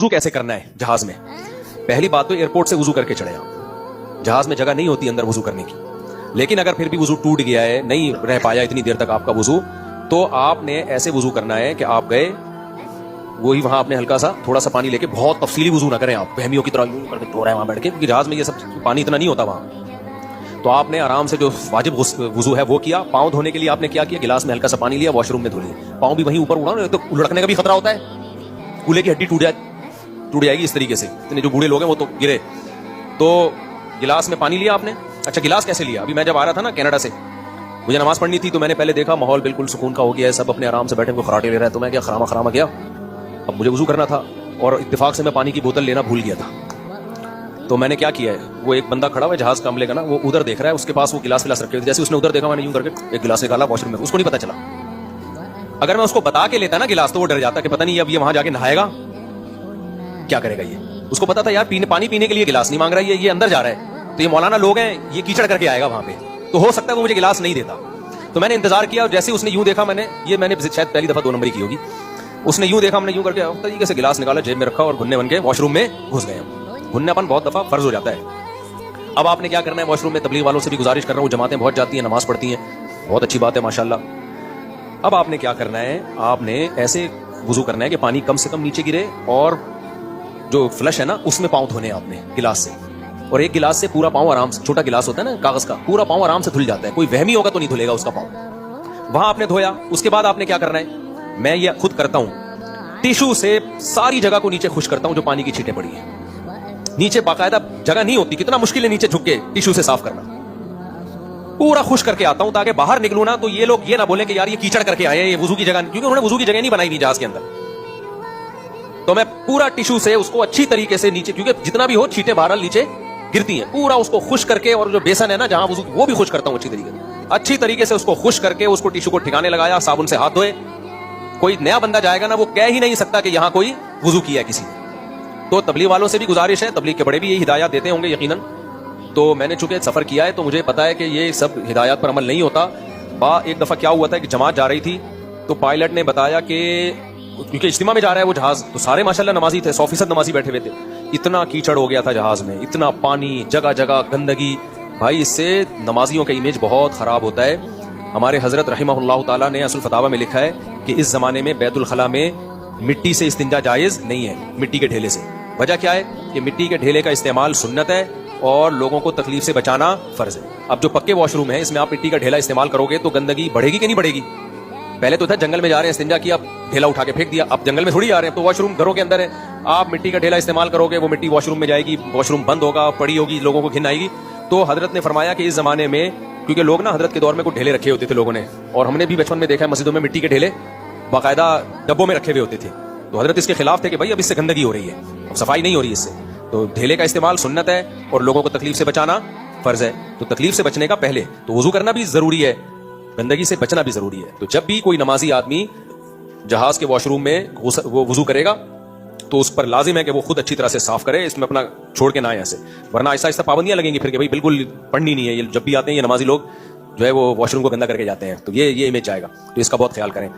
वजू कैसे करना है जहाज में। पहली बात तो एयरपोर्ट से वजू करके चढ़े आप। जहाज में जगह नहीं होती अंदर वजू करने की, लेकिन अगर फिर भी वजू टूट गया है, नहीं रह पाया इतनी देर तक आपका वजू, तो आपने ऐसे वजू करना है कि आप गए वही वहां आपने हल्का सा थोड़ा सा पानी लेके, बहुत तफसीली वजू ना करें आप बहमियों की तरह यूं करके धो रहे हैं वहां बैठ के, क्योंकि जहाज में ये सब पानी इतना नहीं होता वहां। तो आपने आराम से जो वाजिब वजू है वो किया। पाँव धोने के लिए आपने क्या किया, गिलास में हल्का सा पानी लिया, वॉशरूम में धो लिया। पाँव भी वहीं ऊपर उड़ा, तो लुढ़कने का भी खतरा होता है, कूल्हे की हड्डी टूट जाएगी इस तरीके से। इतने जो बूढ़े लोग हैं वो तो गिरे। तो गिलास में पानी लिया आपने। अच्छा, गिलास कैसे लिया? अभी मैं जब आ रहा था ना कनाडा से, मुझे नमाज पढ़नी थी, तो मैंने पहले देखा माहौल बिल्कुल सुकून का हो गया है, सब अपने आराम से बैठे को खराटे ले रहे हैं, तो मैं क्या खरामा गया। अब मुझे वजू करना था और इत्तेफाक से मैं पानी की बोतल लेना भूल गया था। तो मैंने क्या किया है, वो एक बंदा खड़ा हुआ है जहाज का अमले का ना, वो उधर देख रहा है, उसके पास वो गिलास रखे हुए, जैसे उसने उधर देखा मैंने यूं करके एक गिलास निकाला वॉशरूम में, उसको नहीं पता चला। अगर मैं उसको बता के लेता ना गिलास, तो वो डर जाता कि पता नहीं अब ये वहां जाके नहाएगा, क्या करेगा ये। उसको पता था यार पानी पीने के लिए गिलास नहीं मांग रहा है, ये अंदर जा रहा है, तो ये मौलाना लोग हैं, ये कीचड़ करके आएगा वहां पे, तो हो सकता है वो मुझे गिलास नहीं देता। तो मैंने इंतजार किया, और जैसे उसने यूं देखा, मैंने शायद पहली दफा 2 नंबरी की होगी, उसने यूं देखा, हमने यूं करके तरीके से गिलास निकाला, जेब में रखा और घुन्ने बन के वॉशरूम में घुस गए। घुन्नापन बहुत दफा फर्ज हो जाता है। अब आपने क्या करना है, वॉशरूम में तबलीग वालों से भी गुजारिश कर रहा हूँ, जमातें बहुत जाती हैं, नमाज पढ़ती हैं, बहुत अच्छी बात है माशाल्लाह। अब आपने क्या करना है, आपने ऐसे वजू करना है कि पानी कम से कम नीचे गिरे, और जो फ्लश है ना उसमें पाँव धोने आपने गिलास से, और एक गिलास से पूरा पाँव आराम से, छोटा गिलास होता है ना कागज का, पूरा पाँव आराम से धुल जाता है, कोई वहमी होगा तो नहीं धुलेगा उसका पाँव। वहां आपने धोया। उसके बाद आपने क्या करना है, मैं ये खुद करता हूं, टिश्यू से सारी जगह को नीचे खुश करता हूं जो पानी की छींटें पड़ी है। नीचे बाकायदा जगह नहीं होती, कितना मुश्किल है नीचे झुक के टिश्यू से साफ करना। पूरा खुश करके आता हूं ताकि बाहर निकलूं ना तो ये लोग ये ना बोले कि यार ये कीचड़ करके आए, ये वजू की जगह, क्योंकि उन्होंने वजू की जगह नहीं बनाई हुई जहाज के अंदर। तो मैं पूरा टिश्यू से उसको अच्छी तरीके से नीचे, क्योंकि जितना भी हो छींटें बहरहाल नीचे गिरती हैं, पूरा उसको खुश करके, और जो बेसन है ना जहां वजू, वो भी खुश करता हूं अच्छी तरीके से उसको खुश करके, उसको टिश्यू को ठिकाने लगाया, साबुन से हाथ धोए। कोई नया बंदा जाएगा ना, वो कह ही नहीं सकता कि यहां कोई वजू किया किसी ने। तो तबलीग वालों से भी गुजारिश है, तबलीग के बड़े भी यही हिदायत देते होंगे यकीनन। तो मैंने चूंकि सफर किया है तो मुझे पता है कि ये सब हिदायत पर अमल नहीं होता। एक दफा क्या हुआ था कि जमात जा रही थी, तो पायलट ने बताया कि क्योंकि इज्तिमा में जा रहा है वो जहाज, तो सारे माशाल्लाह नमाजी थे, 100% नमाजी बैठे हुए थे। इतना कीचड़ हो गया था जहाज में, इतना पानी, जगह जगह गंदगी, भाई इससे नमाजियों का इमेज बहुत खराब होता है। हमारे हजरत रहिमहुल्लाह ताला ने असुल फतावा में लिखा है कि इस जमाने में बैतुल खला में मिट्टी से इस्तिंजा जायज नहीं है, मिट्टी के ढेले से। वजह क्या है कि मिट्टी के ढेले का इस्तेमाल सुन्नत है और लोगों को तकलीफ से बचाना फर्ज है। अब जो पक्के वॉशरूम है, इसमें आप मिट्टी का ढेला इस्तेमाल करोगे तो गंदगी बढ़ेगी कि नहीं बढ़ेगी? पहले तो था जंगल में जा रहे हैं, इस्तिंजा किया, ढेला उठा के फेंक दिया। अब जंगल में थोड़ी जा रहे हैं, तो वॉशरूम घरों के अंदर है, आप मिट्टी का ढेला इस्तेमाल करोगे, वो मिट्टी वॉशरूम में जाएगी, वॉशरूम बंद होगा, पड़ी होगी, लोगों को घिन आएगी। तो हजरत ने फरमाया कि इस जमाने में, क्योंकि लोग ना हजरत के दौर में कुछ ढेले रखे होते थे लोगों ने, और हमने भी बचपन में देखा है मस्जिदों में मिट्टी के ढेले बाकायदा डब्बों में रखे हुए होते थे। तो हजरत इसके खिलाफ थे कि भाई अब इससे गंदगी हो रही है, अब सफाई नहीं हो रही इससे, तो ढेले का इस्तेमाल सुन्नत है और लोगों को तकलीफ से बचाना फर्ज है। तो तकलीफ से बचने का पहले तो वजू करना भी जरूरी है, गंदगी से बचना भी जरूरी है। तो जब भी कोई नमाजी आदमी जहाज के वॉशरूम में वो वजू करेगा तो उस पर लाजिम है कि वो खुद अच्छी तरह से साफ करे, इसमें अपना छोड़ के ना आए ऐसे, वरना ऐसा ऐसा पाबंदियां लगेंगी फिर कि भाई बिल्कुल पढ़नी नहीं है। ये जब भी आते हैं ये नमाजी लोग जो है वो वॉशरूम को गंदा करके जाते हैं, तो ये इमेज आएगा, तो इसका बहुत ख्याल करें।